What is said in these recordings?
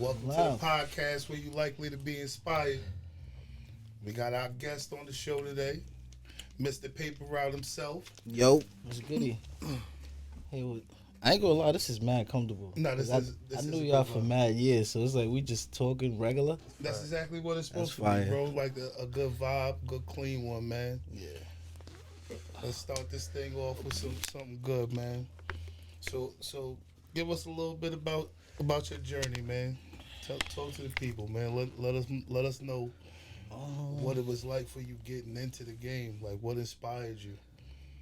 Welcome to the Wow. podcast where you likely to be inspired. We got our guest on the show today, Mr. Paper Route himself. Yo, What's goody? Hey, I ain't gonna lie, this is mad comfortable. No, 'Cause this I is knew a y'all good for vibe. mad years, so it's like we just talking regular. That's exactly what it's That's supposed to be, fire. bro. Like a good vibe, good clean one, man. Yeah. Let's start this thing off with something good, man. So give us a little bit about your journey, man. Talk to the people, man. Let us know what it was like for you getting into the game. Like what inspired you.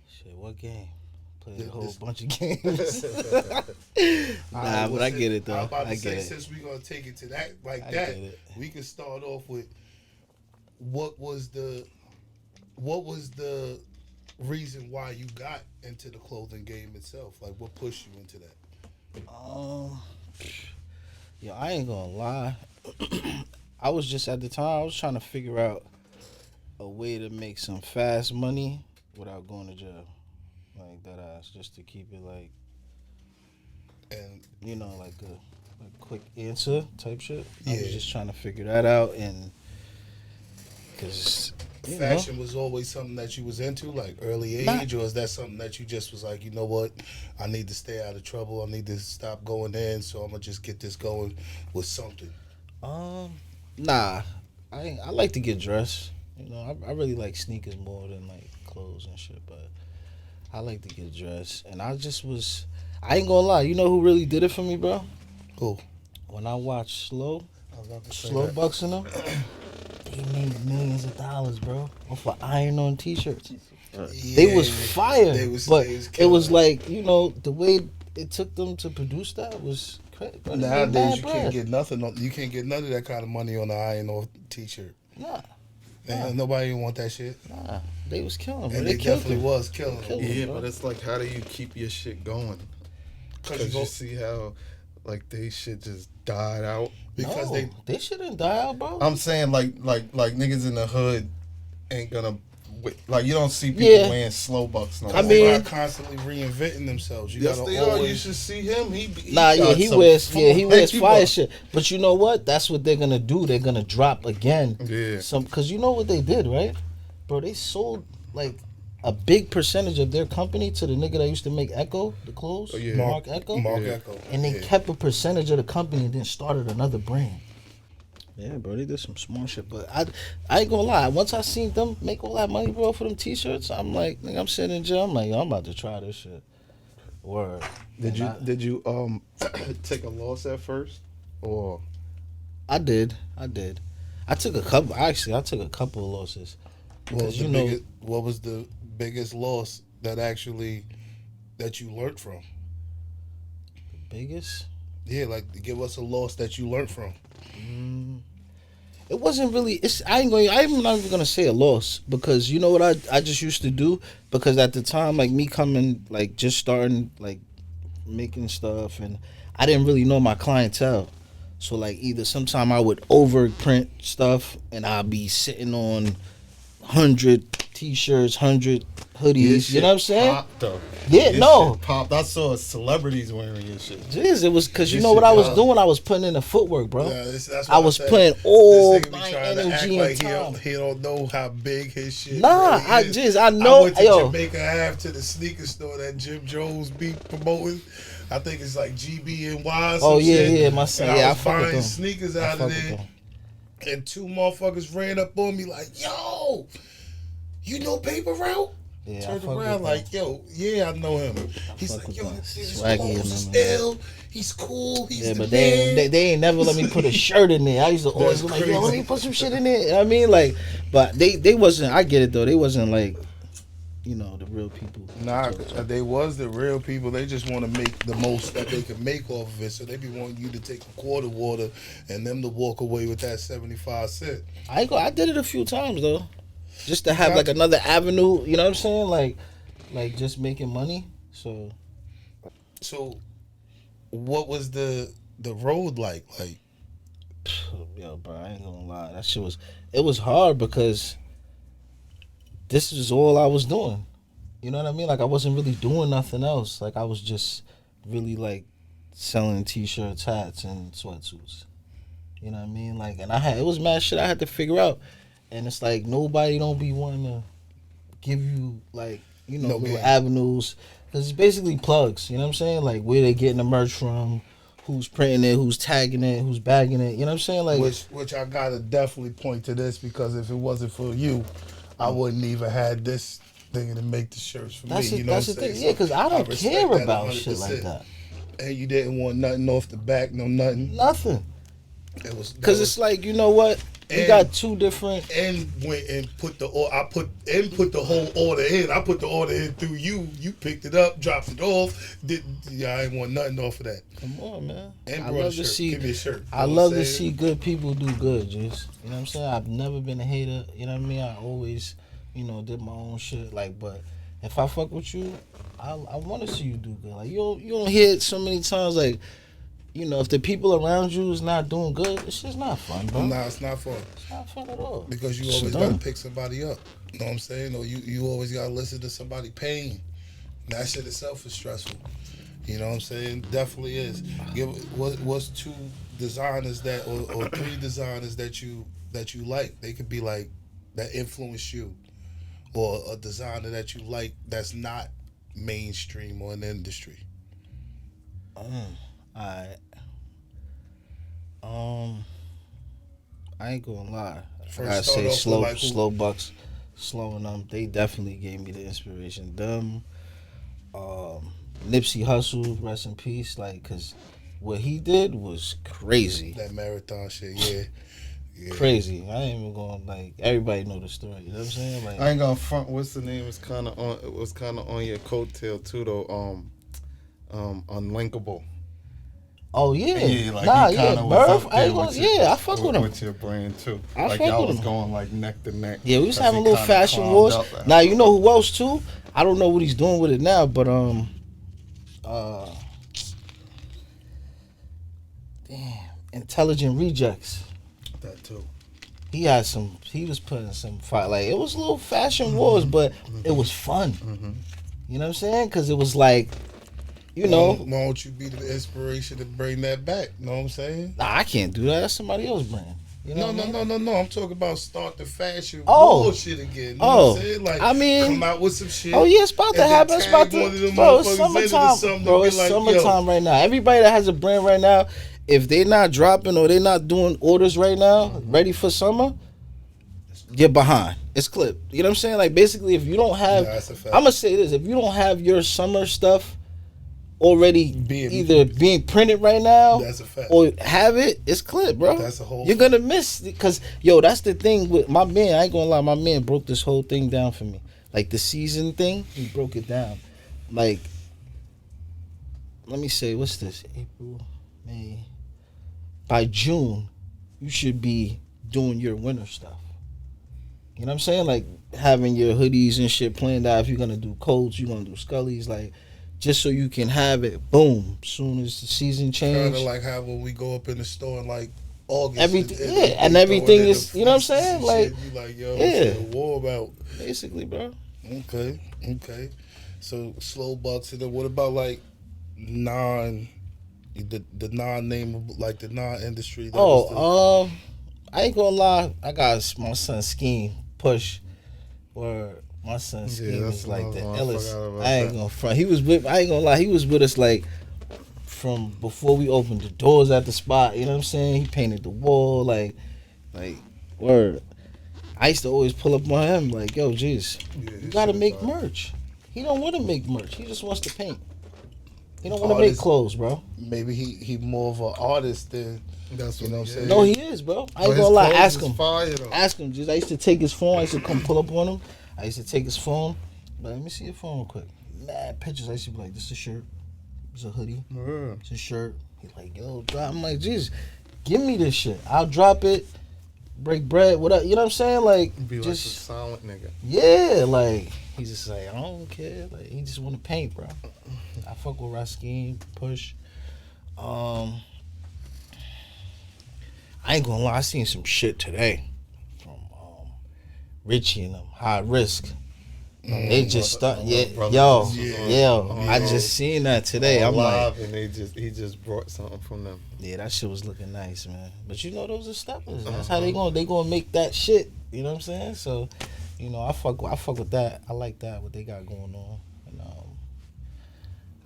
Shit, what game? Played This- a whole this- bunch of games. All Nah, well, but I get it I was though. about to I say get it. since we're gonna take it to that like I that, get it. we can start off with what was the reason why you got into the clothing game itself? Like what pushed you into that? Um, yo, I ain't gonna lie. I was just at the time I was trying to figure out a way to make some fast money without going to jail, like that ass, just to keep it like And like a quick answer type shit. I Yeah. was just trying to figure that out, and because fashion was always something that you was into, like early age, or is that something that you just was like, you know what, I need to stay out of trouble. I need to stop going in, so I'm gonna just get this going with something. nah, I like to get dressed. I really like sneakers more than like clothes and shit, but I like to get dressed, and I ain't gonna lie. You know who really did it for me, bro? Cool. When I watched I was about to say Slow that. Bucks and them, they made millions of dollars, bro, off of iron-on t-shirts. They was Yeah. fire, They was- but they was it was killing like the way it took them to produce that was crazy. Bro. They made Nowadays mad you bread. can't get nothing. You can't get none of that kind of money on the iron or t-shirt. Nah, And nobody even want that shit. they was killing, bro. And They they killed definitely it. was killing Killed them. it. Yeah, bro. but it's like, how do you keep your shit going? Because Because you see how, like, they shit just died out. because No, they shouldn't die out, bro. I'm saying, like niggas in the hood ain't gonna, like, you don't see people Yeah. wearing slow bucks no I more. mean- they are constantly reinventing themselves. You yes, gotta they are. You always. should see him. He Nah, yeah, got he some wears fire flavor. shit. But you know what? That's what they're gonna do. They're gonna drop again. Yeah. Cause you know what they did, right? Bro, they sold like a big percentage of their company to the nigga that used to make Echo, the clothes, Oh, yeah. Mark Echo. Mark Yeah. Echo. And they Yeah. kept a percentage of the company and then started another brand. Yeah, bro, they did some smart shit. But I ain't gonna lie. Once I seen them make all that money, bro, for them t-shirts, I'm like, nigga, I'm sitting in jail. I'm like, yo, I'm about to try this shit. Word. Did And you take a loss at first, or I did. I took a couple. Actually, I took a couple of losses. Because What was the biggest loss that you learned from? biggest. Yeah, like give us a loss that you learned from. It wasn't really. I'm not even gonna say a loss because you know what I just used to do because at the time like me coming like just starting like making stuff and I didn't really know my clientele. So like either sometime I would overprint stuff and I'd be sitting on 100 t-shirts, 100 hoodies. You know what I'm saying? Popped, though. Yeah, Your no. shit popped. I saw celebrities wearing your shit. Jeez, it was because you This know what shit I was got- doing. I was putting in the footwork, bro. Yeah, that's I what was said. putting all This nigga be my trying to act energy like and time. he don't know how big his shit. Nah, really is. I know. I went to Yo, Jamaica Ave to the sneaker store that Jim Jones be promoting. I think it's like GBNY or some Oh, yeah, shit. yeah, my son. And Yeah, I I was fuck with buying them. sneakers I out of fuck with there, them. and two motherfuckers ran up on me like, "Yo, you know Paper Route?" Yeah, I Turned fuck with around them. like, "Yo, yeah, I know him." He's fuck like, with "Yo, them. his Swaggy clothes and is them, man. ill. He's cool. He's Yeah, the but man." they ain't never let me put a shirt in there. I used to always be That's like, yo, let crazy. me put some shit in there. You know what I mean? Like, but they wasn't, I get it though. They wasn't like, the real people. Nah, So- they was the real people. They just want to make the most that they can make off of it. So they be wanting you to take a quarter water and them to walk away with that 75 cents. I did it a few times though. Just to have like another avenue, you know what I'm saying? Like just making money. So So, what was the road like? Like, yo, bro, I ain't gonna lie. It was hard because this is all I was doing. You know what I mean? Like I wasn't really doing nothing else. Like I was just really like selling t-shirts, hats, and sweatsuits. You know what I mean? Like, and it was mad shit I had to figure out, and it's like nobody don't be wanting to give you like No little game. avenues because it's basically plugs. You know what I'm saying? Like where they getting the merch from, who's printing it, who's tagging it, who's bagging it. You know what I'm saying? Like Which I gotta definitely point to this because if it wasn't for you, I wouldn't even had this thing to make the shirts for me. that's it. You know That's what the I'm thing. saying? Yeah, because I don't respect care that about shit like 100%. that. And you didn't want nothing off the back, no nothing. Nothing. It was Because it's like you know what? We And- got two different. and went and put the put the whole order in. I put the order in through you. You picked it up, dropped it off. I ain't want nothing off of that. Come on, man. And I brought a love to shirt. see. Give me a shirt. I You know love what I'm to saying? see good people do good, just you know what I'm saying. I've never been a hater. You know what I mean. I always, did my own shit. Like, but if I fuck with you, I want to see you do good. Like you don't hear it so many times. Like, if the people around you is not doing good, it's just not fun, bro. Nah, it's not fun. It's not fun at all. Because you It's always dumb. gotta pick somebody up. You know what I'm saying? Or you always gotta listen to somebody pain. That shit itself is stressful. You know what I'm saying? Definitely is. What's two designers or three designers that you like? They could be like that influence you, or a designer that you like that's not mainstream or in the industry. Alright. I ain't gonna lie. First, I gotta start say off slow, with like who- slow bucks, slowing them. They definitely gave me the inspiration. Them, Nipsey Hussle, rest in peace. Like, cause what he did was crazy, That marathon shit, yeah. Yeah. crazy. I ain't even going like everybody know the story. You know what I'm saying? Like, I ain't gonna front. What's the name? It was kind of on your coattail too, though. Unlinkable. oh yeah, Yeah, like nah, he yeah, kind of was Murph. up I there ain't gonna, with your, yeah, I fuck with him. with your brand too. I Like fuck y'all with was him. going like neck to neck. Yeah, we was 'cause having a he little kinda fashion climbed wars. up after Now you that. know who else too? I don't know what he's doing with it now, but uh, damn, Intelligent Rejects. That too. He had some. He was putting some fight. Like it was little fashion wars, but it was fun. You know what I'm saying? Because it was like, Why don't you be the inspiration to bring that back? You know what I'm saying? nah, I can't do that. That's somebody else's brand. You know what I mean? No. I'm talking about start the fashion Oh. bullshit again. You know Oh. what I'm saying? Like, I mean- come out with some shit. Oh yeah, it's about to and then happen. It's tag about one of to, them bro. It's motherfuckers in it or summertime, something to bro. be It's like, yo. summertime right now. Everybody that has a brand right now, if they not dropping or they not doing orders right now, ready for summer, you're behind. It's clipped. You know what I'm saying? Like basically, if you don't have, Nah, that's a fact. I'm gonna say this: if you don't have your summer stuff already Being- being printed right now, That's a fact. or have it, it's clipped, bro. That's a whole You're gonna miss because that's the thing with my man. I ain't gonna lie, my man broke this whole thing down for me. Like the season thing, he broke it down. Like, let me say, what's this? April, May. By June, you should be doing your winter stuff. You know what I'm saying? Like having your hoodies and shit planned out. If you're gonna do coats, you're gonna do scullies, like just so you can have it. Boom. Soon as the season Kind change, of like how when we go up in the store in like August. Everything- and yeah, they and throw everything it in is- the you know what I'm fleeces saying? and Like, shit. You like, yo, yeah. what's the war about? basically, bro. Okay. So slow bucks, and then what about like non, the non-name, like the non-industry? I ain't gonna lie. I got my son Scheme Push, where my son Yeah, Scheme that's is like the another one. I illest. forgot about I ain't that. gonna front. He was with. I ain't gonna lie. He was with us like from before we opened the doors at the spot. You know what I'm saying? He painted the wall like word. I used to always pull up on him like, yo, jeez, Yeah, you his gotta shit is make hard. merch. He don't want to make merch. He just wants to paint. He don't want to make Artist- clothes, bro. Maybe he more of an artist than That's You know what I'm he saying? is. No, he is, bro. I But ain't his gonna lie. clothes Ask is him. Fire, though. Ask him. Just I used to take his phone. I used to come pull up on him. I used to take his phone. But let me see your phone real quick. Mad pictures. I used to be like, this is a shirt. It's a hoodie. Yeah. It's a shirt. He's like, yo, drop. I'm like, Jesus, give me this shit. I'll drop it. Break bread. Whatever. You know what I'm saying? Like, Be like just a silent nigga. yeah. Like he's just like, I don't care. Like he just want to paint, bro. I fuck with Raskin, Push. I ain't gonna lie. I seen some shit today from Richie and them. High Risk. They just start, brother yo, just was I just seen that today. I'm like, live, and he just brought something from them. yeah, that shit was looking nice, man. But you know, those are steppers. That's how they gonna make that shit. You know what I'm saying? So, you know, I fuck with that. I like that what they got going on. And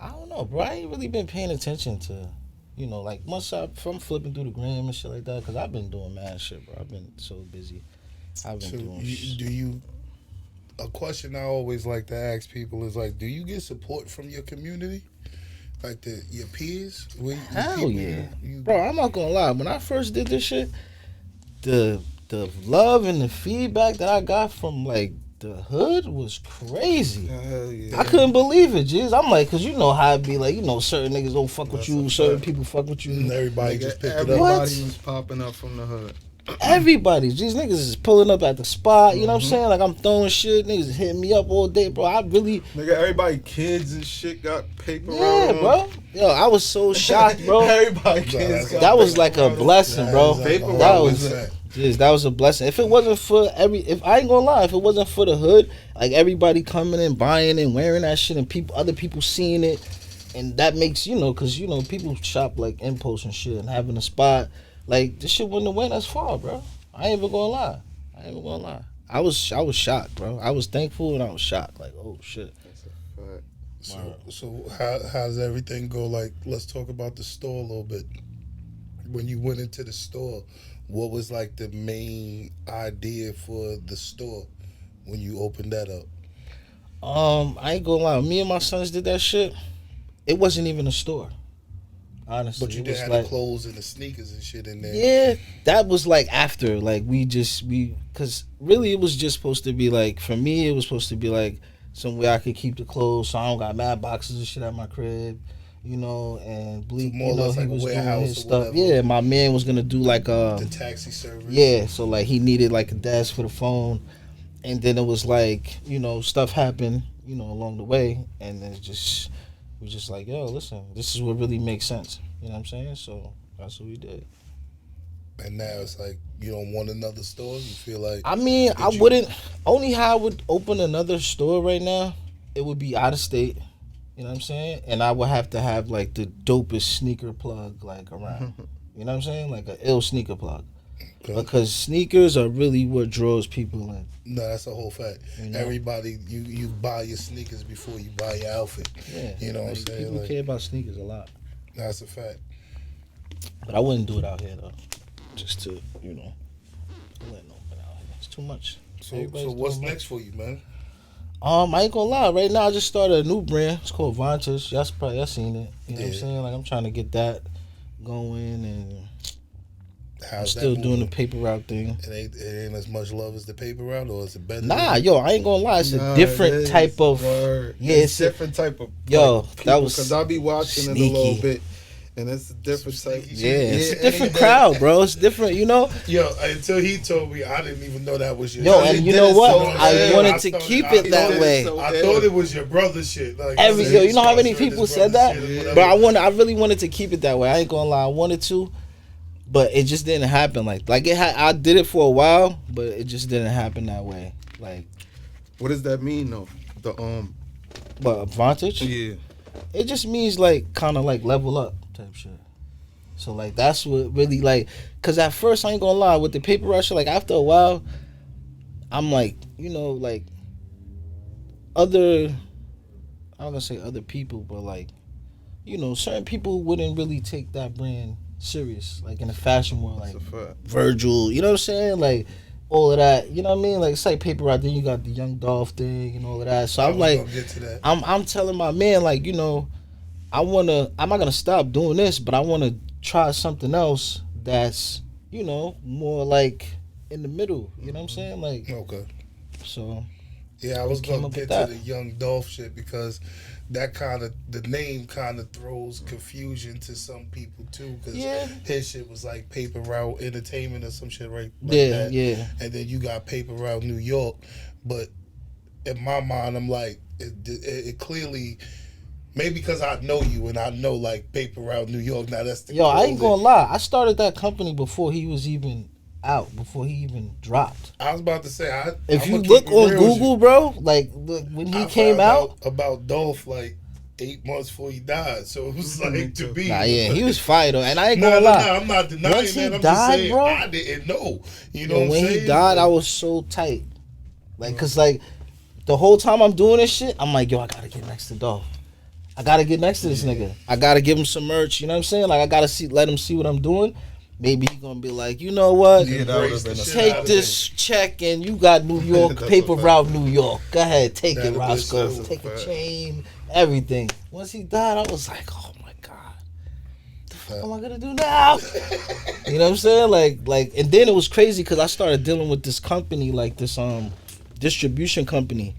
I don't know, bro. I ain't really been paying attention to, you know, like once from flipping through the gram and shit like that, because I've been doing mad shit, bro. I've been so busy. I've been So doing. do you? A question I always like to ask people is like, do you get support from your community, like your peers? Hell yeah, bro. I'm not gonna lie. When I first did this shit, the love and the feedback that I got from like the hood was crazy. Hell yeah. I couldn't believe it, Jiz. I'm like, cause you know how it be like, you know, certain niggas don't fuck with you, certain people fuck with you. And everybody just picked it up. Everybody was popping up from the hood. Everybody, these niggas is pulling up at the spot. You know what I'm saying? Like I'm throwing shit. Niggas is hitting me up all day, bro. I really, Nigga, everybody, kids and shit got paper yeah, out on. bro. Yo, I was so shocked, bro. Everybody, kids got That was paper like a out on. blessing, bro. Paper That route was. was Jeez, that was a blessing. If it wasn't for if I ain't gonna lie, if it wasn't for the hood, like everybody coming and buying and wearing that shit, and other people seeing it, and that makes, you know, cause you know people shop like impulse and shit, and having a spot, like this shit wouldn't have went as far, bro. I ain't even gonna lie. I was shocked, bro. I was thankful and I was shocked. Like, oh shit. That's a fact. So how's everything go? Like, let's talk about the store a little bit. When you went into the store, what was like the main idea for the store when you opened that up? I ain't gonna lie. Me and my sons did that shit. It wasn't even a store. Honestly, But you it did was have like, the clothes and the sneakers and shit in there. yeah, that was like after, like cause really it was just supposed to be like, for me it was supposed to be like somewhere I could keep the clothes, so I don't got mad boxes and shit at my crib, you know, and Bleak, more or you know, less he like a was doing warehouse his or stuff. whatever. Yeah, my man was gonna do like The taxi service. yeah, so like he needed like a desk for the phone, and then it was like, you know, stuff happened, you know, along the way, and then we just like, yo, listen, this is what really makes sense. You know what I'm saying? So that's what we did. And now it's like you don't want another store. You feel like I mean, I wouldn't. Only how I would open another store right now, it would be out of state. You know what I'm saying? And I would have to have like the dopest sneaker plug like around. You know what I'm saying? Like an ill sneaker plug. Because sneakers are really what draws people in. No, that's a whole fact. You know? Everybody, you buy your sneakers before you buy your outfit. Yeah. You know what I'm like, saying? People Like, care about sneakers a lot. that's a fact. But I wouldn't do it out here though. Just to, you know, I wouldn't open out here. It's too much. So Everybody's what's doing next for you, man? I ain't gonna lie. Right now, I just started a new brand. It's called Vantage. Y'all seen it. You know what I'm saying? Like I'm trying to get that going, and I'm How's still that doing the moving? paper route thing. It ain't as much love as the paper route, or is it better? Nah, yo, I ain't gonna lie. It's a different type of. Word. Yeah, it's it's different type of. Yo, like, that people, was because I'll be watching sneaky. it a little bit, and it's a different type. Yeah, it's a Yeah, different yeah. crowd, bro. It's different, you know. Yo, until he told me, I didn't even know that was your. Yo, shit. and you did know it what? so I ill. wanted I to thought- keep I it that did it way. so I ill. thought it was your brother shit. Like Yo, you know how many sponsoring people his said that? brother's shit or But whatever. I really wanted to keep it that way. I ain't gonna lie, I wanted to, but it just didn't happen. Like it had. I did it for a while, but it just didn't happen that way. Like, What does that mean though? The but Advantage, Yeah. it just means like kind of like level up type shit. So like that's what really like, cause at first I ain't gonna lie, with the paper rush, like after a while, I'm like, you know, like other, I'm gonna say other people, but like, you know, certain people wouldn't really take that brand serious, like in the fashion world, like That's a fact. Virgil, you know what I'm saying, like all of that, you know what I mean, like it's like paper route. Then you got the Young Dolph thing and all of that. So I I'm was like, gonna get to that. I'm telling my man, like, you know, I'm not gonna stop doing this, but I wanna try something else that's, you know, more like in the middle. You know what I'm saying? Like, Okay. so Yeah, I was came gonna up get with to that. the Young Dolph shit because that kind of the name kind of throws confusion to some people too. Because Yeah. his shit was like Paper Route Entertainment or some shit, right? Like yeah, that. yeah. And then you got Paper Route New York, but in my mind, I'm like, it clearly. Maybe because I know you and I know like Paper Route New York. Now that's the Yo, I ain't clothing. gonna lie. I started that company before he was even out before he even dropped. I was about to say, If I'm you gonna look keep it on real with Google, you. bro, like look, when he I came found out, out about Dolph like 8 months before he died. So it was Me like to too. me, nah, it was yeah, he was like, fire though, and I ain't no, gonna no, lie. no. I'm not Once denying he that. I'm just died, saying bro, I didn't know. You know yo, what I'm when he saying? died, I Like, was so tight, like, cause like the whole time I'm doing this shit, I'm like, yo, I gotta get next to Dolph. I gotta get next to this Yeah. nigga. I gotta give him some merch. You know what I'm saying? Like I gotta let him see what I'm doing. Maybe he gonna be like, you know what? Yeah, that would Embrace have been the a shit Take out of solid. this check and you got New York That's paper a fact. route New York. Go ahead, take it, That'd have been Roscoe. so- Take a Fact. chain, everything. Once he died, I was like, oh my god, what am I gonna do now? You know what I'm saying? Like, and then it was crazy because I started dealing with this company, like this distribution company,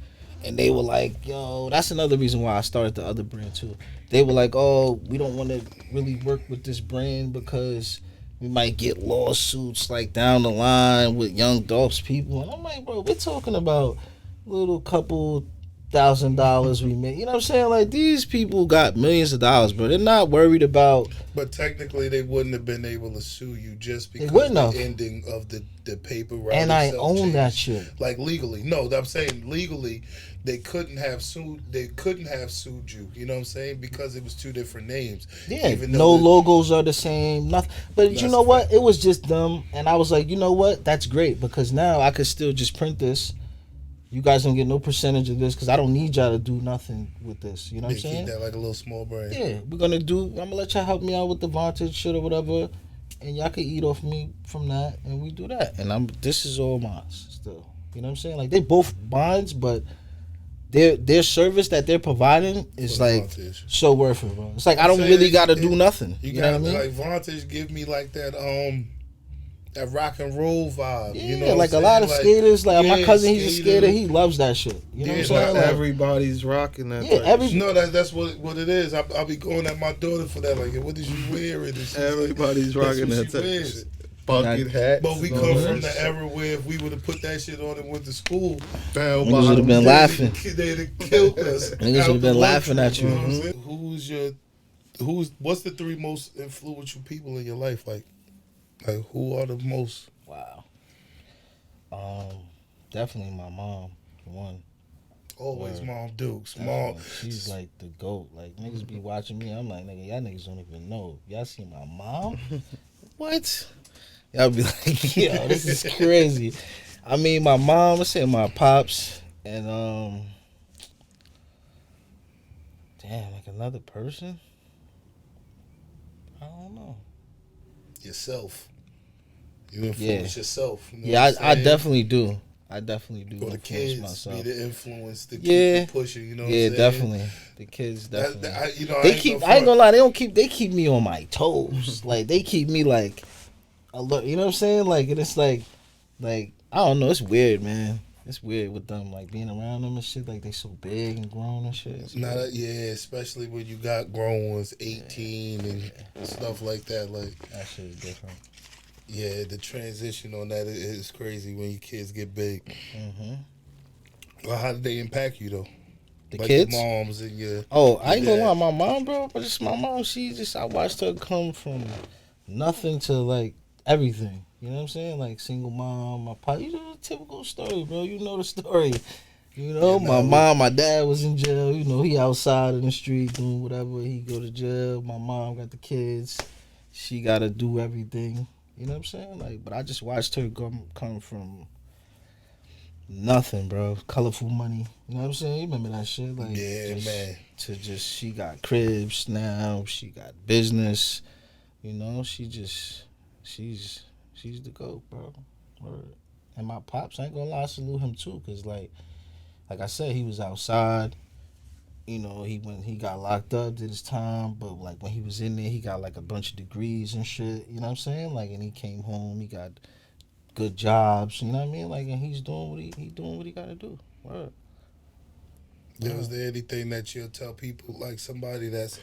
and they were like, yo, that's another reason why I started the other brand too. They were like, oh, we don't want to really work with this brand because we might get lawsuits like down the line with Young Dolph's people. And I'm like, bro, we're talking about little couple $1,000 we made. You know what I'm saying? Like these people got millions of dollars, bro. They're not worried about. but technically, they wouldn't have been able to sue you just because wouldn't the have. ending of the paper route And I itself own changed. that shit. Like legally, no, I'm saying legally, they couldn't have sued. They couldn't have sued you. You know what I'm saying? Because it was two different names. Yeah, Even though no the- logos are the same, nothing. But you That's know the what? fact. It was just them, and I was like, you know what? That's great because now I could still just print this. You guys don't get no percentage of this because I don't need y'all to do nothing with this. You know what They I'm keep saying? that like a little small brand. Yeah, we're gonna do. I'm gonna let y'all help me out with the Vantage shit or whatever, and y'all can eat off me from that, and we do that. And this is all mine still. You know what I'm saying? Like they both mines, but their service that they're providing is For the like Vantage. so worth it, bro. It's like I I'm don't saying really it- gotta it- do nothing. You You know got what I mean? like Vantage give me like that rock and roll vibe. Yeah, You know, like what a I'm lot saying? of skaters. Like my yeah, cousin, he's a skater. skater. He loves that shit. You know Yeah, what I'm saying? Not Like, everybody's rocking that. Yeah, type of every- shit. No, that's what it is. I'll be going at my daughter for that. Like, what did you wear? And she's Everybody's like, rocking that's that what type she of wears. shit. Bucket hats. But we and come all from that the shit. era where if we would have put that shit on and went to school, Bell Niggas would have been bottoms. laughing. they'd have killed us. Niggas out would've been the laughing at you. know what I'm saying? What's the three most influential people in your life? Like who are the most? wow. Definitely my mom. One. Always Word. Mom Dukes. Mom. Definitely. She's like the GOAT. Like niggas be watching me. I'm like, nigga, y'all niggas don't even know. Y'all see my mom? What? Y'all be like, yo, this is crazy. I mean, my mom, I say my pops, and damn, like another person. I don't know. Yourself. You influence yourself. You know Yeah, what I'm I saying? definitely do. I definitely do Or the influence kids myself. be the influence to keep Yeah. you pushing. You know what Yeah, I'm saying? definitely. The kids That, definitely. that, I, you know, They I ain't keep. gonna I ain't front. gonna lie. They don't keep. They keep me on my toes. Like they keep me like alert. You know what I'm saying? Like and it's like I don't know. It's weird, man. It's weird with them like being around them and shit. Like they so big and grown and shit. It's Not weird. yeah, especially when you got grown ones 18 and stuff like that. Like That shit is different. yeah, the transition on that is crazy when your kids get big. Mm-hmm. Well, how did they impact you though? The Like kids. your moms and your Oh, I ain't gonna dad. lie, my mom, bro. But it's my mom. I watched her come from nothing to like everything. You know what I'm saying? Like single mom, my pop. You know the typical story, bro. You know the story. You know, Yeah, my nah, mom, my dad was in jail. You know, he outside in the street doing whatever. He go to jail. My mom got the kids. She got to do everything. You know what I'm saying? Like, but I just watched her come from nothing, bro. Colorful money. You know what I'm saying? You remember that shit? Like, Yeah, just, man. she got cribs now. She got business. You know, she's the GOAT, bro. Word. And my pops, I ain't gonna lie, I salute him too, cause like I said, he was outside. You know, he got locked up, did his time, but like when he was in there, he got like a bunch of degrees and shit. You know what I'm saying? Like, and he came home, he got good jobs. You know what I mean? Like, and he's doing what he got to do. Word. Is there anything that you'll tell people, like somebody that's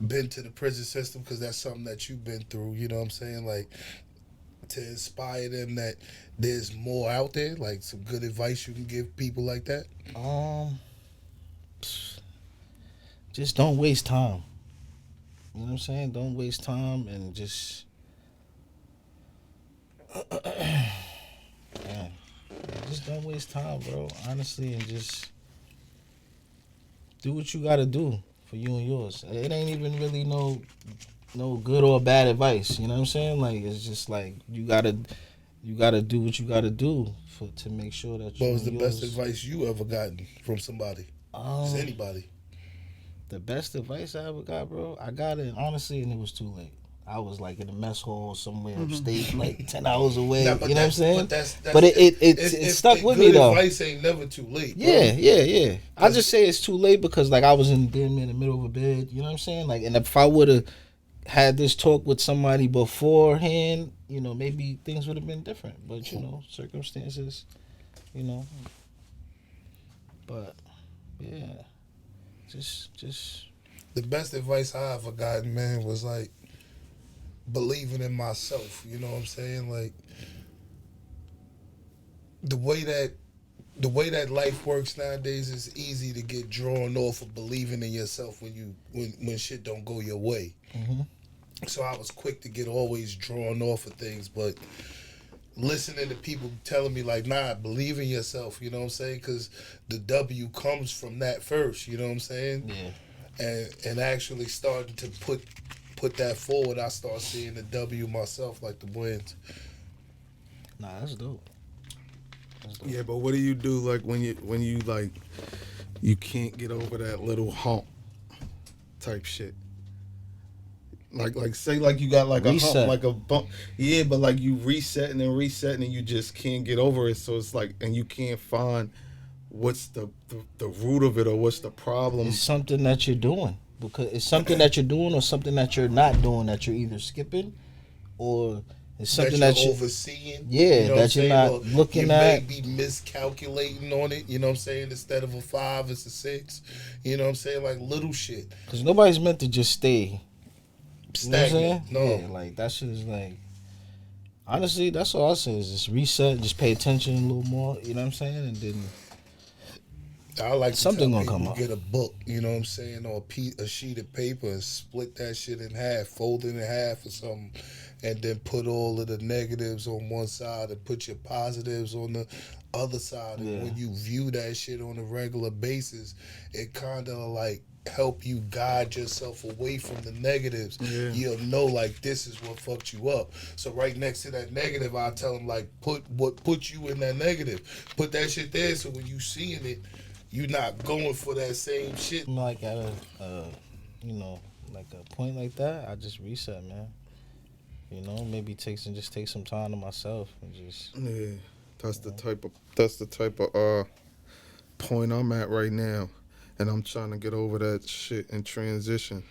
been to the prison system, because that's something that you've been through? You know what I'm saying? Like to inspire them that there's more out there. Like some good advice you can give people like that. Just don't waste time. You know what I'm saying? Don't waste time and just don't waste time, bro. Honestly, and just do what you gotta do for you and yours. It ain't even really no good or bad advice. You know what I'm saying? Like it's just like you gotta do what you gotta do to make sure that you What was the and best yours. advice you ever gotten from somebody? Just Um, anybody. the best advice I ever got, bro. I got it honestly, and it was too late. I was like in a mess hall somewhere upstate, like 10 hours away. Nah, You know what I'm saying? But that's But it if stuck the with good me though. advice ain't never too late. Bro. Yeah. I just say it's too late because like I was in damn near the middle of a bed. You know what I'm saying? Like, and if I would have had this talk with somebody beforehand, you know, maybe things would have been different. But you know, circumstances, you know. But yeah, just The best advice I ever gotten, man, was like believing in myself. You know what I'm saying? Like the way that life works nowadays is easy to get drawn off of believing in yourself when shit don't go your way. mm-hmm. So I was quick to get always drawn off of things, but listening to people telling me like, nah, believe in yourself. You know what I'm saying? Because the W comes from that first. You know what I'm saying? Yeah. And actually starting to put that forward, I start seeing the W myself, like the wins. Nah, that's dope. Yeah, but what do you do like when you like you can't get over that little hump type shit? Like say like you got like Reset. a hump, like a bump. Yeah, but like you resetting and you just can't get over it. So it's like, and you can't find what's the root of it or what's the problem. It's something that you're doing because it's something that you're doing or something that you're not doing that you're either skipping or it's something that that you're you overseeing. Yeah, you know that you're what I'm not saying? Or looking you at. may be miscalculating on it. You know what I'm saying? Instead of a 5, it's a 6. You know what I'm saying? Like little shit. Because nobody's meant to just stay. You know what I'm saying? Stagnant. No. Yeah, like that shit is like. Honestly, that's all I say is just reset, just pay attention a little more. You know what I'm saying? And then I like to something tell gonna come people up. get a book, you know what I'm saying, or a sheet of paper and split that shit in half, fold it in half or something, and then put all of the negatives on one side and put your positives on the other side. And Yeah. when you view that shit on a regular basis, it kind of like help you guide yourself away from the negatives. Yeah. You'll know like this is what fucked you up. So right next to that negative, I tell them like put what put you in that negative. Put that shit there so when you seeing it, you're not going for that same shit. Like at a you know, like a point like that, I just reset, man. You know, maybe take some time to myself and just. Yeah, that's the type of point I'm at right now, and I'm trying to get over that shit and transition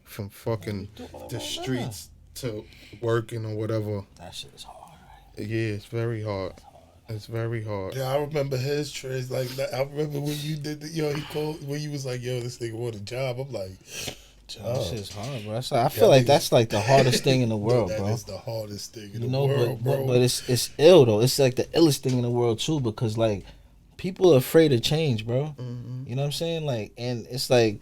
from fucking the streets to working or whatever. That shit is hard, right? Yeah, it's very hard. It's very hard. Yeah, I remember his trades. Like I remember when you did the, he called when you was like, yo, this nigga want a job. I'm like, That job. shit's hard, bro. I feel like that's like the hardest thing in the world, That bro. is the hardest thing in You the know, world, bro. but it's ill though. It's like the illest thing in the world too because like people are afraid of change, bro. Mm-hmm. You know what I'm saying? Like, and it's like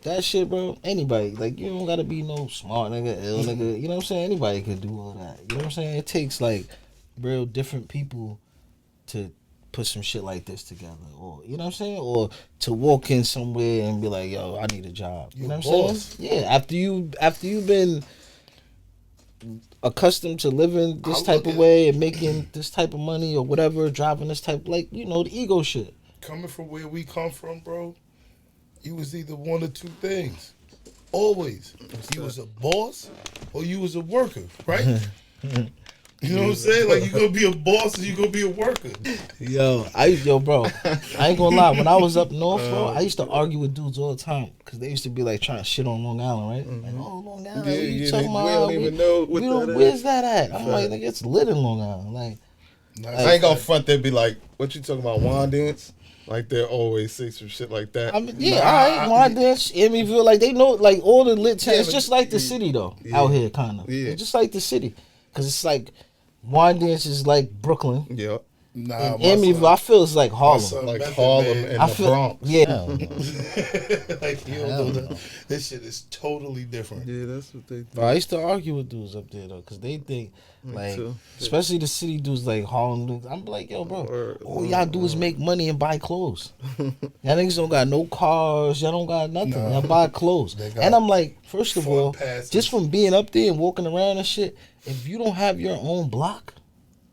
that shit, bro. Anybody, like, you don't gotta be no smart nigga, ill nigga. You know what I'm saying? Anybody can do all that. You know what I'm saying? It takes like real different people to put some shit like this together, or you know what I'm saying, or to walk in somewhere and be like, "Yo, I need a job." You know what I'm saying? Yeah. After you've been accustomed to living this type of way and making this type of money or whatever, driving this type, like, you know, the ego shit. Coming from where we come from, bro, you was either one or two things. Always. You was a boss or you was a worker, right? You know what I'm saying? Like, you gonna be a boss or you gonna be a worker. Yo, bro, I ain't gonna lie. When I was up north, bro, I used to argue with dudes all the time because they used to be like trying to shit on Long Island, right? Mm-hmm. Like, oh, Long Island, Yeah, what you yeah, talking about? we don't even know what that is. Where's that at? I'm like, nigga, it's lit in Long Island. Like, I ain't gonna front. They'd be like, "What you talking about, wine dance?" Like they always say some shit like that. I mean, yeah, all right, Wine Dance, Emmyville, like they know, like all the lit towns. It's just like the city though, out here, kind of. Yeah. It's just like the city, cause it's like Wine Dance is like Brooklyn. Yeah. Nah, in my Amityville, son- I feel it's like my Harlem. son Like Method Harlem Man. and I the feel, Bronx. yeah, Hell no. Like you don't Hell know that. no. This shit is totally different. Yeah, that's what they do. But I used to argue with dudes up there though, cause they think Me like, too. especially the city dudes like Harlem dudes. I'm like, yo, bro, Word, all y'all do is make money and buy clothes. Y'all niggas don't got no cars. Y'all don't got nothing. Nah. Y'all buy clothes. They got And I'm like, first of fun all, passes. just from being up there and walking around and shit, if you don't have your own block,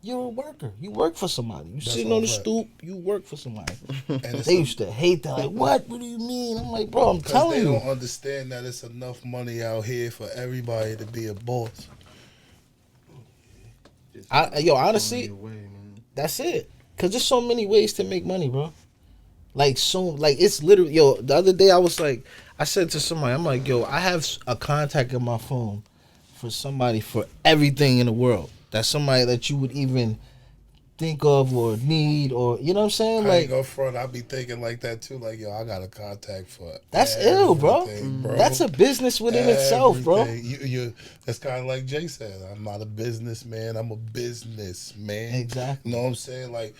you're a worker. You work for somebody. You That's sitting all on the fact. stoop, you work for somebody. And it's They used to hate that. Like, what? What do you mean? I'm like, bro, I'm because telling they you. don't understand that it's enough money out here for everybody to be a boss. Honestly, that's it. Cause there's so many ways to make money, bro. Like it's literally, the other day I said to somebody, I'm like, yo, I have a contact in my phone for somebody for everything in the world. That's somebody that you would even think of or need, or you know what I'm saying? I Like, ain't go front. I be thinking like that too. Like, yo, I got a contact for that's ill, bro. everything, bro. That's a business within itself, bro. Everything. You. That's kind of like Jay said. I'm not a businessman. I'm a businessman. Exactly. You know what I'm saying? Like,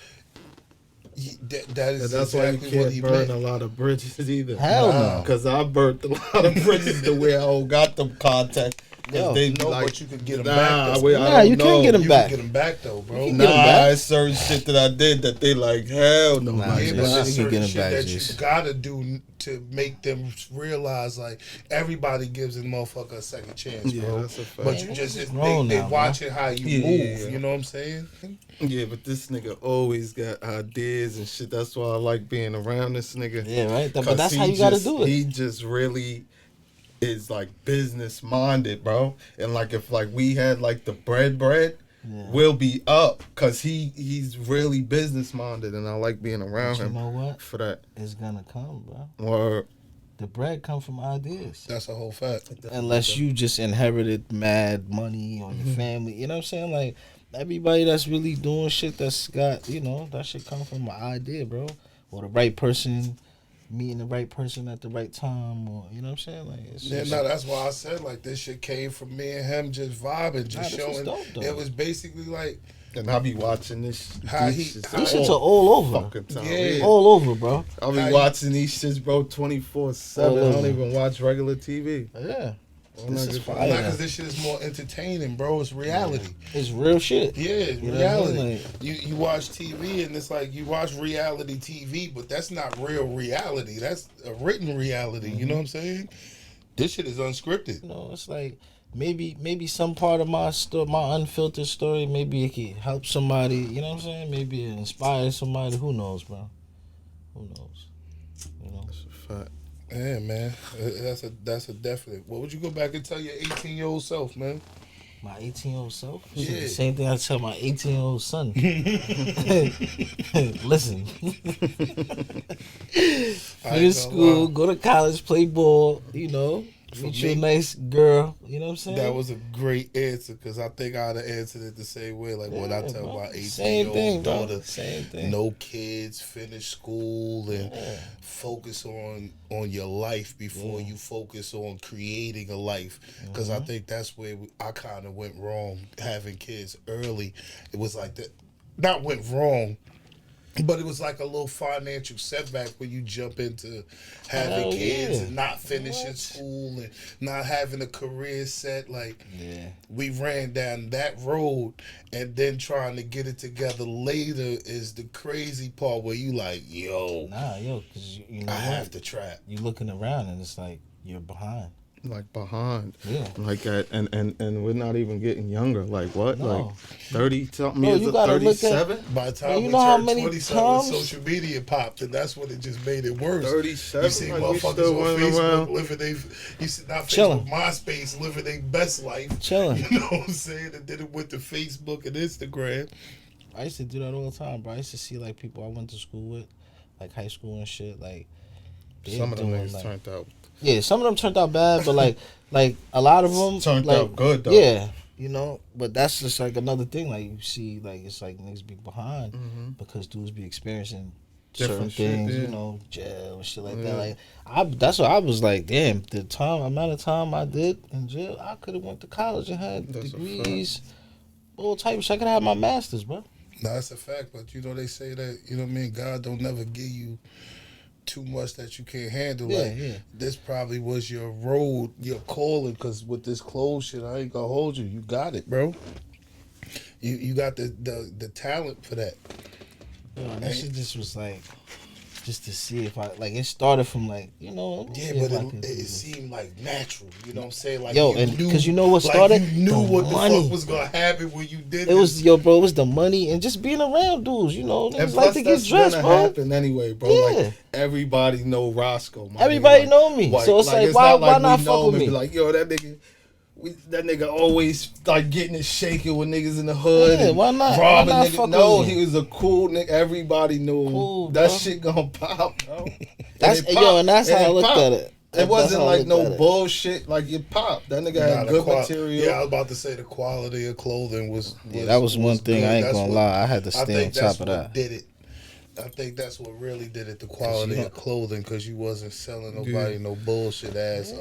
that is That's exactly why you what can't he burn meant. a lot of bridges either. Hell Nah. no. Because I burnt a lot of bridges the way I got them contact. Yo, They be No, like, but you could get them nah, back. Though. I Nah, don't you know. can't get 'em You back. can get them back though, bro. You can get 'em Nah, back. it's certain shit that I did that they like, hell no. Nah, like, Yeah, Jace, but you there's can get certain 'em shit back, that Jace. you gotta do to make them realize, like, everybody gives a motherfucker a second chance, Yeah, bro. that's a fact. But you Man, just niggas they grown now, watching how you Yeah, move. yeah. You know what I'm saying? Yeah, but this nigga always got ideas and shit. That's why I like being around this nigga. Yeah, right. But 'Cause that's he how you gotta just- do it. He just really is like business minded, bro. And like if like we had like the bread, Yeah. we'll be up because he's really business minded, and I like being around But you him know what? for that. It's gonna come, bro. Or The bread come from ideas. That's a whole fact. Unless you just inherited mad money on your family. You know what I'm saying? Like, everybody that's really doing shit that's got, that shit come from an idea, bro. Or the right person, meeting the right person at the right time, or, you know what I'm saying? Like, it's Yeah, just, no, that's why I said, like, this shit came from me and him just vibing, just Nah, this is showing. dope, though. It was basically like, and I be watching this. How these he- shits how- these shits are all over. fucking time. Yeah. Yeah. All over, bro. I be how you- watching these shits, bro, 24/7. All I don't over. even watch regular TV. Yeah. I'm This not is good- fire. nah, because this shit is more entertaining, bro. It's reality. It's real shit. Yeah, it's You know what I mean? reality. Like- You watch TV and it's like you watch reality TV, but that's not real reality. That's a written reality. You know what I'm saying? This shit is unscripted. You know, it's like maybe some part of my story, my unfiltered story, maybe it could help somebody. You know what I'm saying? Maybe it inspires somebody. Who knows, bro? Who knows? You know. That's a fact. Yeah, man. That's a definite. What would you go back and tell your 18-year-old self, man? My 18-year-old self? Yeah. Shit, the same thing I tell my 18-year-old son. Listen. Finish school, go to college, play ball, For meet you a me- nice girl. You know what I'm saying? That was a great answer because I think I'd have answered it the same way. Like what I Yeah, tell bro. my Same thing, 18-year-old bro. daughter. Same thing. No kids, finish school, and Yeah. focus on your life before you focus on creating a life. Because I think that's where I kind of went wrong having kids early. It was like that, not went wrong, but it was like a little financial setback when you jump into having Hell kids yeah. and not finishing What? school and not having a career set. Like, Yeah. we ran down that road, and then trying to get it together later is the crazy part where you like, yo, Nah, yo, because you know I what? have to trap. You looking around and it's like you're behind. Like behind. Yeah. Like and we're not even getting younger. Like what? No. Like 30 something Bro, years you of gotta look at- 37? By the time Well, you we know how turned many 27, times- social media popped, and that's when it just made it worse. 37? You see Like, we motherfuckers still on running Facebook around. living they, you see not Chilling. Facebook, MySpace living their best life. Chilling. You know what I'm saying? And then it went to Facebook and Instagram. I used to do that all the time, bro. I used to see like people I went to school with, like high school and shit. Like they Some of them doing, niggas like, turned out. yeah, some of them turned out bad, but like a lot of them Turned like, out good, though. Yeah, but that's just like another thing. Like you see, like it's like niggas be behind because dudes be experiencing certain Different shit, things, yeah. jail and shit like Yeah. that. Like that's what I was like. Damn, the amount of time I did in jail, I could have went to college and had That's a degrees, all type of shit. I could have had my masters, bro. No, that's a fact. But you know they say that, you know what I mean. God don't never give you too much that you can't handle. Yeah, Like yeah. this probably was your road, your calling. Because with this clothes shit, I ain't gonna hold you. You got it, bro. You got the talent for that. Yo, and that shit just was like, just to see if I like. It started from like, you know. Yeah, but it seemed like natural. You know what I'm saying? Like yo, you and knew, because you know what like started? you knew The what money. the fuck was gonna happen when you did. It was bro. It was the money and just being around dudes. You know, And niggas plus, like to get that's dressed, gonna bro. happen anyway, bro. Yeah. Like everybody know Roscoe. My Everybody nigga. know me. So it's like, why not we fuck know with him and me? Be like, yo, that nigga always like getting it shaking with niggas in the hood. Yeah, and why not? Robbing Why not niggas. fuck No, with me? he was a cool nigga. Everybody knew him. Cool, that bro. shit gonna pop, bro. That's And it yo, and that's and how I it looked popped. at it. It wasn't how I like looked no at it. bullshit. Like it popped. That nigga had good material. Yeah, I was about to say the quality of clothing was Yeah, that was one thing. good. I ain't That's gonna what- lie. I had to I stay on think that's top of what that. did it. I think that's what really did it. The quality of clothing, because you wasn't selling nobody no bullshit ass.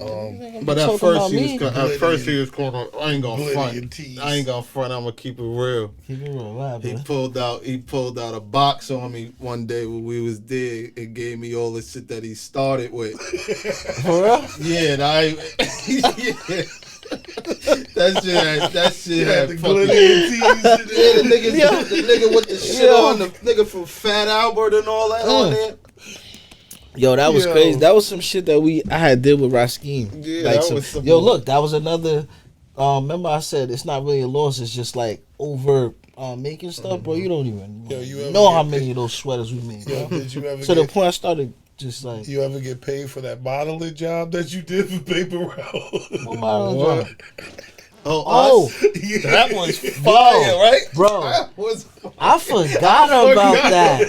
But at first he was going on. I ain't gonna Oblivion front. tees. I ain't gonna front. I'm gonna keep it real. Keep it real, right, He bro? pulled out a box on me one day when we was there and gave me all the shit that he started with. For real? Yeah, and I yeah. that shit had the fucking glitter tees. yeah, the nigga with the shit Yeah. on, the nigga from Fat Albert and all that on there. Yo, that was Yo. crazy. That was some shit that I had did with Raskim. Yeah, like that was some- yo, look, that was another. Remember I said it's not really a loss. It's just like over making stuff, bro. You don't even Yo, you ever know get how paid- many of those sweaters we made. Yo, Bro. did you ever To the get, point I started just like, you ever get paid for that modeling job that you did for Paper Route? what modeling What? job? Oh, Oh, Yeah. that was fire, right? bro. That was I forgot about that.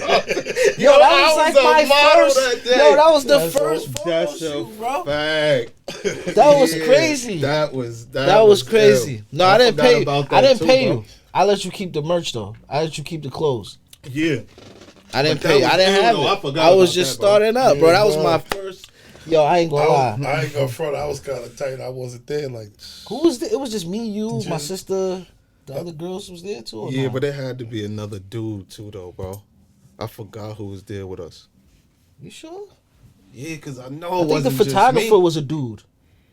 Yo, Yo, that was I like was a my model first. that day. Yo, that was the That's first a- photo that's a shoot, bro. fact. That was crazy. That was crazy. ill. No, I didn't forgot pay you. about I that didn't too, pay bro. you. I let you keep the merch though. I let you keep the clothes. Yeah. I didn't But that pay you. was I didn't ill, have though. I it. forgot I was about just that, bro. starting up, bro. Yeah, That was bro. my first. Yo, I ain't gonna lie. I ain't gonna front. I was kind of tight. I wasn't there. Like, Who was there? It was just me, you, my Just- sister. The other girls was there too. Or Yeah, nah? but it had to be another dude too, though, bro. I forgot who was there with us. You sure? Yeah, cause I know I it think the wasn't just photographer me. was a dude.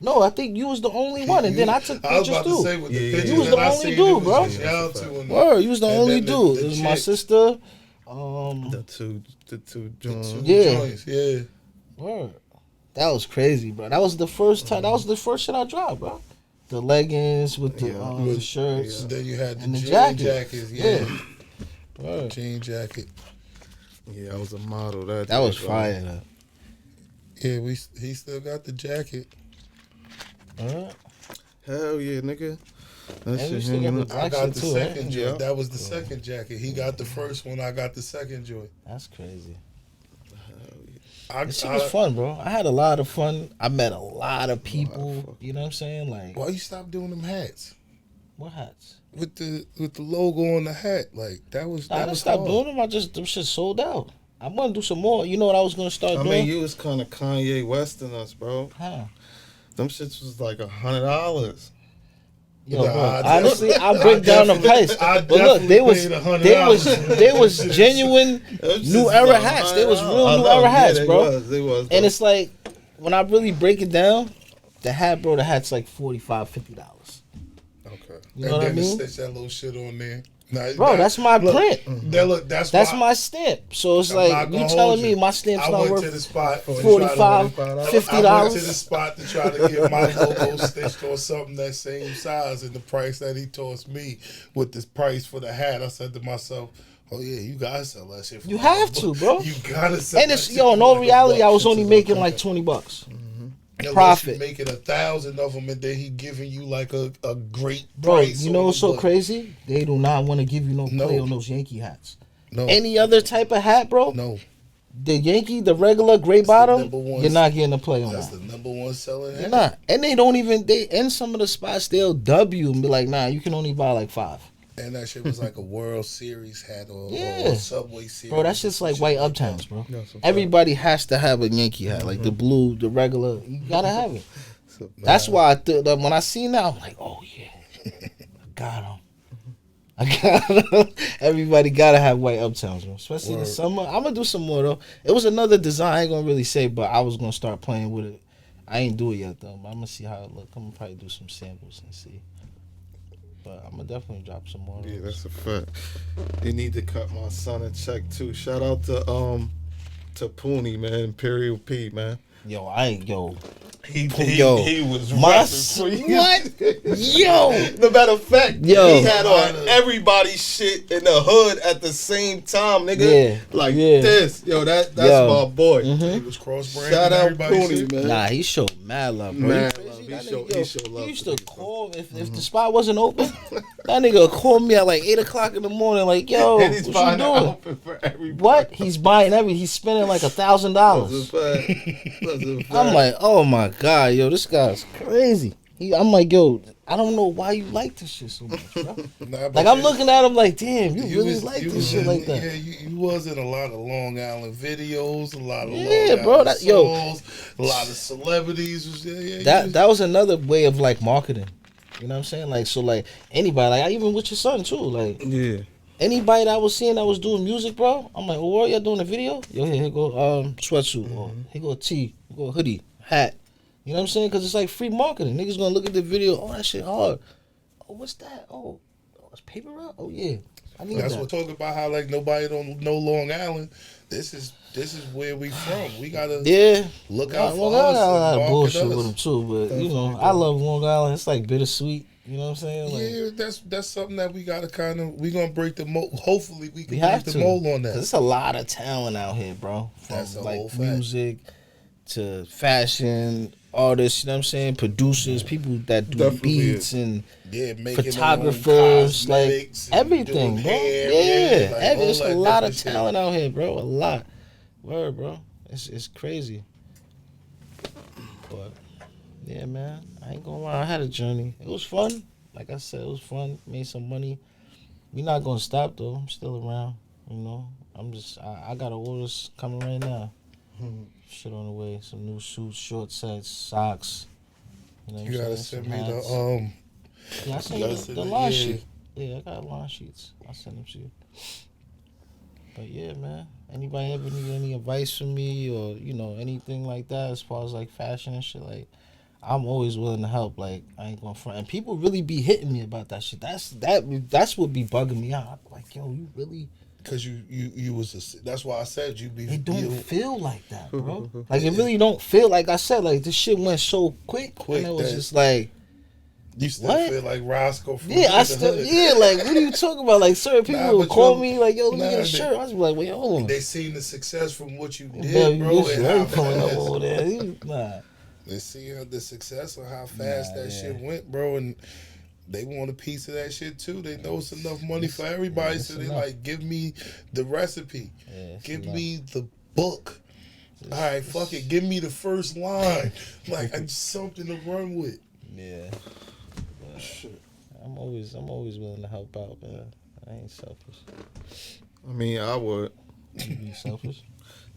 No, I think you was the only one, and then I took I was pictures about to too. say with the Yeah, pictures you was that the I only seen, dude, it was bro. just y'all two and Word, you was the And only then dude. the It was my chick. sister. The two Johns. two Yeah. joints. Yeah. Word. That was crazy, bro. That was the first time. That was the first shit I dropped, bro. The leggings with the, Yeah. the shirts. Then you had the And the jean jacket. jackets. Yeah. Word. Jean jacket. Yeah, I was a model that. That day, was bro. fire. Though. Yeah, he still got the jacket. Word. Hell yeah, nigga. That And we shit still got hanging the up. I Black got shit the too, right? second Yeah. joint. That was the second jacket. He got the first one. I got the second joint. That's crazy. I, This shit was fun, bro. I had a lot of fun. I met a lot of people. fun. You know what I'm saying? Like, Why you stop doing them hats what hats? with the logo on the hat? Like that was. I That didn't was stop hard. doing them. I just them shit sold out. I'm gonna do some more. You know what I was gonna start I doing? mean, you was kind of Kanye West in us, bro. Huh. Them shits was like $100. Yo, Nah, bro, I honestly, I'll break down the price. I But look, they was definitely paid $100. they was genuine new era hats. They was real new era hats, bro. They was. And it's like when I really break it down, the hat, bro, the hat's like $45-$50. okay. You know what I then to mean? stitch that little shit on there. Nah, Bro, that's my look, print. That's That's why my stamp. So it's I'm like not you gonna telling hold me you. my stamp's I not went worth to the spot to try to- 45 I went $50. to the spot to try to get my logo stitched on something that same size, and the price that he tossed me with this price for the hat, I said to myself, "Oh yeah, you gotta sell that shit. For You like have a to, buck. bro. You gotta sell. And that it's shit yo, for in all like a reality, buck. I was Shit's only a making buck. like $20. Unless profit. you making 1,000 of them, and then he giving you like a great Bro, price. you know on what's the so book. crazy? They do not want to give you no play No. on those Yankee hats. No, Any other type of hat, bro, no, the Yankee, the regular gray the bottom, number one- you're not getting a play on that's that. the number one selling You're hat. not. And they don't even, they in some of the spots, they'll W and be like, nah, you can only buy like 5. And that shit was like a World Series hat or Yeah. a Subway Series. Bro, that's just like Shit white that. uptowns, bro. That's a fact. Everybody has to have a Yankee hat, like the blue, the regular. You gotta have it. So, That's why I when I seen that, I'm like, oh yeah, I got him. I Everybody gotta have white uptowns, man. Especially in the Word. summer. I'm gonna do some more though. It was another design. I ain't gonna really say, but I was gonna start playing with it. I ain't do it yet though. But I'm gonna see how it look. I'm gonna probably do some samples and see. But I'm gonna definitely drop some more. Of Yeah, those. that's a fact. You need to cut my son a check too. Shout out to Pooney, man, Imperial P, man. Yo, I ain't yo. He Yo, was my repping for you. what? Yo, No matter of fact, Yo. he had on everybody's shit in the hood at the same time, nigga. Yeah, Like yeah. this. Yo, that's Yo. my boy. He was cross branding. Shout out everybody Pooney, shit. man. Nah, he showed mad love, bro. Mad You love. crazy? He That showed- nigga, he showed love He used to to people. call if the spot wasn't open. That nigga called me at like 8:00 in the morning, like, yo, And he's what buying you an doing? outfit for everybody. What? He's buying everything. He's spending like That's a $1,000. fact. That's a fact. I'm like, oh my god, yo, this guy's crazy. I'm like, yo, I don't know why you like this shit so much, bro. Nah, but Like I'm you- looking at him like, damn, you really was- like you this was shit in- like that. Yeah, you was in a lot of Long Island videos, a lot of Yeah, Long bro, Island that- yo. songs, a lot of celebrities. Was there. Yeah, you That was- that was another way of like marketing. You know what I'm saying? Like so, like anybody, like even with your son too, like. Yeah. Anybody that I was seeing that was doing music, bro, I'm like, oh, what y'all doing a video? Yo, here go sweatsuit, or here go a tee, here go a hoodie, hat. You know what I'm saying? Because it's like free marketing. Niggas gonna look at the video, oh, that shit hard. Oh, what's that? Oh, it's paper route? Oh, yeah. I need That's that. what talking about how like nobody don't know Long Island. This is where we from. We gotta Yeah. look out for Long Island us got a lot and of market bullshit us. with them, too, but, you know, Definitely I do. love Long Island. It's like bittersweet. You know what I'm saying? Like, Yeah, that's something that we gotta kind of we gonna break the mold. Hopefully we can we break have the to. mold on Because that. it's a lot of talent out here, bro. From That's a like whole fact. music to fashion, artists, you know what I'm saying? Producers, people that do Definitely beats and Yeah, making photographers, their own like cosmetics and everything, doing bro. hair, Yeah, like, all there's that a lot of different shit. talent out here, bro. A lot. Word, bro. It's crazy. But yeah, man, I ain't gonna lie. I had a journey. It was fun. Like I said, it was fun. Made some money. We not gonna stop though. I'm still around. You know, I got orders coming right now. Shit on the way. Some new suits, short sets, socks. You know what You I'm gotta saying? send Some me hats. the Yeah, I sent you you gotta the send line me- yeah. sheet. Yeah, I got line sheets. I'll send them to you. But yeah, man. Anybody ever need any advice from me or, you know, anything like that as far as like fashion and shit, like I'm always willing to help. Like I ain't gonna front. And people really be hitting me about that shit. That's what be bugging me out. I'm like, yo, you really Cause you was that's why I said you be it don't you, feel like that, bro. Like it really don't feel like I said, like this shit went so quick Quick and it was that- just like you still What? feel like Roscoe from yeah, I the still hood. yeah, like what are you talking about? Like certain people Nah, will but call you- me like, yo, let me nah, get a they- shirt. I was like, wait, hold on. They seen the success from what you did, Yeah, bro, you and let how him coming up fast. over there. Nah. They see the success of how fast Nah, that yeah. shit went, bro, and they want a piece of that shit too. They know it's enough money for everybody, it's so they enough. like, give me the recipe, Yeah, it's give enough. me the book. All right, fuck it, give me the first line, like I just something to run with. Yeah. I'm always willing to help out, man. I ain't selfish. I mean, I would. You be selfish?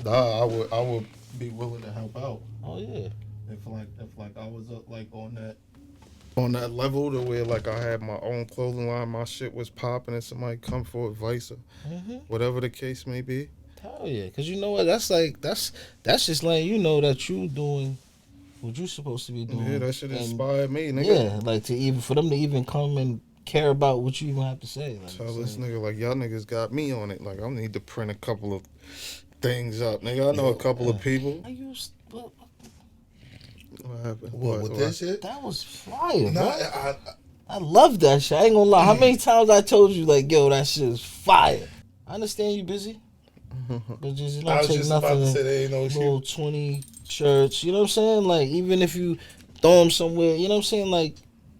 Nah, I would be willing to help out. Oh yeah. If I was up like on that level to where like I had my own clothing line, my shit was popping, and somebody come for advice or Mm-hmm. whatever the case may be. Hell yeah. Cause you know what? That's like that's just letting you know that you doing what you supposed to be doing. Yeah, that should And, inspire me, nigga. yeah, like to even for them to even come and care about what you even have to say. Like, Tell it's this like- nigga like y'all niggas got me on it. Like I need to print a couple of things up, nigga. I know a couple of people. I used what, What happened? What with this shit? that was fire, Nah, bro. I love that shit. I ain't gonna lie. How many times I told you like, yo, that shit is fire. I understand you busy, but just you I don't was take just about to nothing. say there ain't no Little shit. 20 shirts. You know what I'm saying? Like even if you throw them somewhere, you know what I'm saying? Like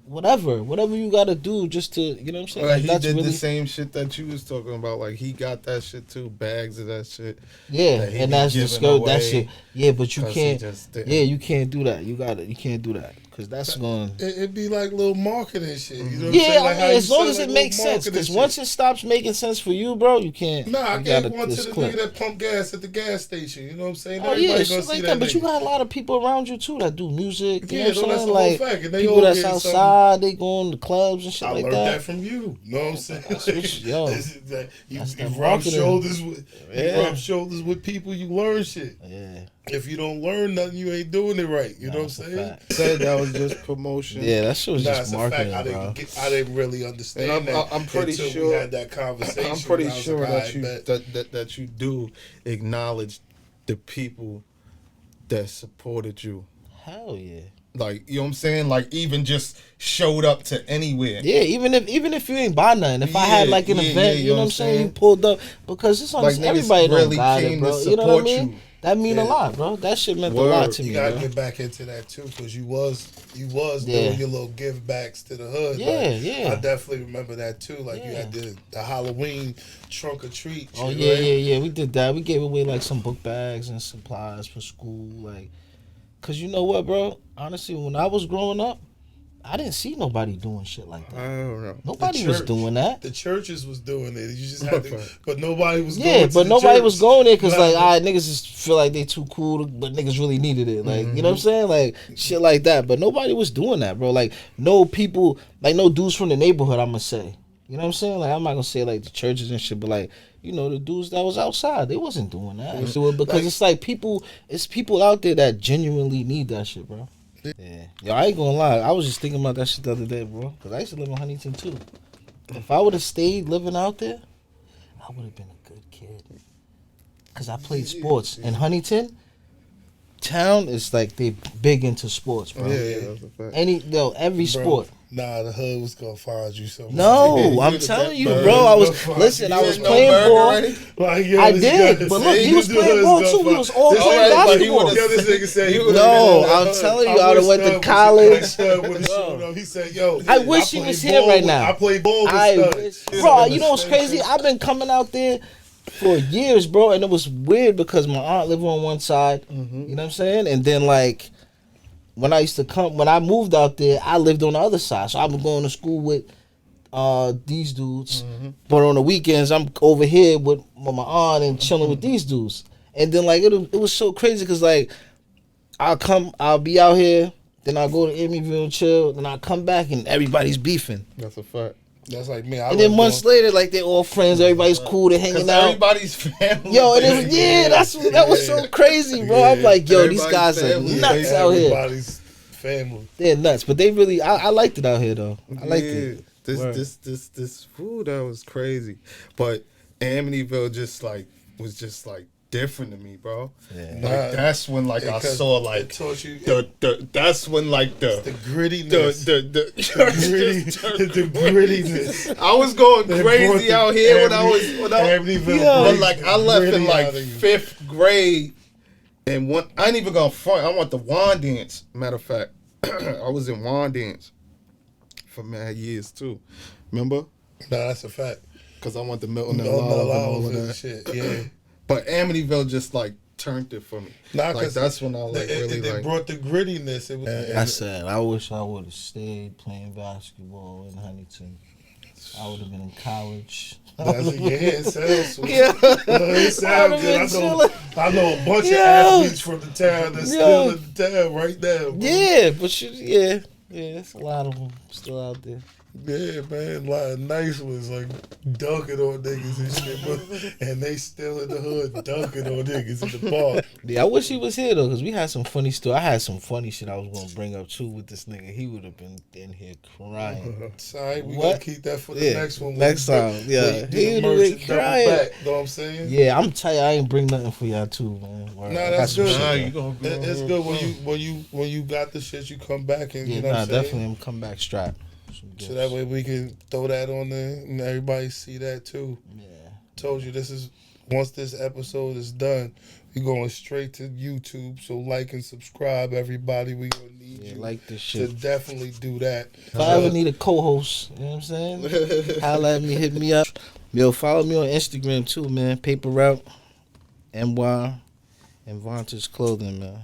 whatever you gotta do just to, you know what I'm saying? Like Like, he that's did really the same shit that you was talking about. Like he got that shit too, bags of that shit. yeah, that he and be that's the giving skirt. That away shit. Yeah, but you 'cause he can't. just didn't. Yeah, you can't do that. You can't do that. Cause that's going. It'd be like little marketing shit. You know what I'm Yeah, saying? Like I how mean, you as long sell, as like, it makes little sense. marketing Cause shit. once it stops making sense for you, bro, you can't. Nah, I you gave gotta one to the disclip. nigga that pump gas at the gas station. You know what I'm saying? Oh yeah, Everybody shit gonna see like that that. But you nigga. got a lot of people around you too that do music. You Yeah, know what no, I'm that's saying? the whole Like fact. And they people all that's getting something. outside, they going to clubs and shit I like learned that. that from you. Know what I'm saying? That's what yo, you that's that rub marketing. shoulders with Yeah. you rub shoulders with people. You learn shit. Yeah, If you don't learn nothing, you ain't doing it right. You know what I'm that's a saying? fact. Said that was just promotion. Yeah, that shit was Nah, just it's a marketing, fact. bro. I didn't really understand And that. I'm pretty until sure we had that conversation. I'm pretty and I was sure like, that "Alright, you bet." that you do acknowledge the people that supported you. Hell yeah. Like, you know what I'm saying? Like, even just showed up to anywhere. Yeah, even if you ain't buy nothing, if I had like an event, you know what I'm saying, you pulled up because it's on Like, niggas everybody don't really got came it, to bro. You know what I support mean? you. That mean a Yeah. lot, bro. That shit meant a Word. lot to You me, gotta bro. get back into that too, because you was Yeah. doing your little give backs to the hood. Yeah, like, yeah. I definitely remember that too. Like you Yeah. had the Halloween trunk or treat. Oh shit, yeah, right? yeah. We did that. We gave away like some book bags and supplies for school, like, cause you know what, bro? Honestly, when I was growing up, I didn't see nobody doing shit like I that. don't know. Nobody was church. doing that. The churches was doing it. You just had to, Right. but nobody was. Yeah, going to but the nobody church. was going there because Nah, like, niggas just feel like they too cool, but niggas really needed it. Like, you know what I'm saying? Like shit like that. But nobody was doing that, bro. Like no people, like no dudes from the neighborhood. I'ma say, you know what I'm saying? Like I'm not gonna say like the churches and shit, but like you know the dudes that was outside, they wasn't doing that. They do it because Like- it's like people, it's people out there that genuinely need that shit, bro. Yeah, yo, I ain't gonna lie. I was just thinking about that shit the other day, bro. Cause I used to live in Huntington too. If I would have stayed living out there, I would have been a good kid. Cause I played sports in Huntington. Town is like they big into sports, bro. Yeah. That's a fact. Every Bro, sport. Nah, the hood was gonna find you somewhere. No, Yeah, I'm you telling you, bird. bro. I was Fuck. listen. I You was didn't know playing Bird ball. already? Like, yo, I this did, guy- but look, See, he was the playing hood's ball gonna too. He find- was all This playing right, but he basketball. would've- Yo, this nigga said he would've No, been in the I'm hood. telling you, I I would've wish went to Stud was- college. like, Stud would've showed up. He said, "Yo, I wish he played was here ball right with- now. I played ball with I Stud." wish, Yeah. bro. You know what's crazy? I've been coming out there for years, bro, and it was weird because my aunt lived on one side. You know what I'm saying? And then like when I moved out there, I lived on the other side. So I was going to school with these dudes, but on the weekends I'm over here with my aunt and chilling with these dudes. And then like it was so crazy because like I'll be out here, then I'll go to Emmyville and chill, then I'll come back and everybody's beefing. That's a fact. That's like me. And then months later, like they all friends, everybody's cool, they hanging Because out. everybody's family. Yo, and it was, that was so crazy, bro. I'm like, yo, these Everybody's guys are family. nuts out here. Everybody's family. They're nuts, but they really, I liked it out here though. I liked it. Word. This food that was crazy, but Amityville was just like different to me, bro. Yeah. Like Nah, that's when like I 'cause saw it like taught you that's when like the the grittiness. the the grittiness. I was going They brought crazy the out here when I Amityville Yo. but brings like the I left in gritty like out of you. 5th grade, and I ain't even gonna front. I went to wand dance. Matter of fact, I was in wand dance for mad years too. Remember? Nah, that's a fact. Because I went to Milton and No, Olive and all of and that. shit. Yeah. But Amityville just like turned it for me. Nah, Like 'cause that's when I like really they like. brought the grittiness. It was, I said, I wish I would have stayed playing basketball in Huntington. I would have been in college. it sounds sweet. Yeah. It sounds good. I know a bunch of athletes from the town that's still in the town right now. Bro. Yeah, but yeah, it's a lot of them still out there. Yeah, man, a lot of nice ones like dunking on niggas and shit, bro. And they still in the hood dunking on niggas in the park. Yeah, I wish he was here though, cause we had some funny stuff. I had some funny shit I was gonna bring up too with this nigga. He would have been in here crying. Sorry, we What? gotta keep that for the Yeah, next one. next time, yeah. When you do He the would've merch been and double crying. back, know what I'm saying? Yeah, I'm tired. I ain't bring nothing for y'all too, man. Word. Nah, I got that's some good. shit, Nah, though. you gonna be It's good when you got the shit, you come back and Yeah, you know what I'm definitely. saying? I'm come back strapped. So that way we can throw that on there and everybody see that too. Yeah. Told you once this episode is done, we going straight to YouTube. So like and subscribe, everybody. We gonna need Yeah, you like this to shit. definitely do that. If I ever need a co-host, you know what I'm saying? Holla at me, hit me up. Yo, follow me on Instagram too, man. Paper Route, NY, and Vantage Clothing, man.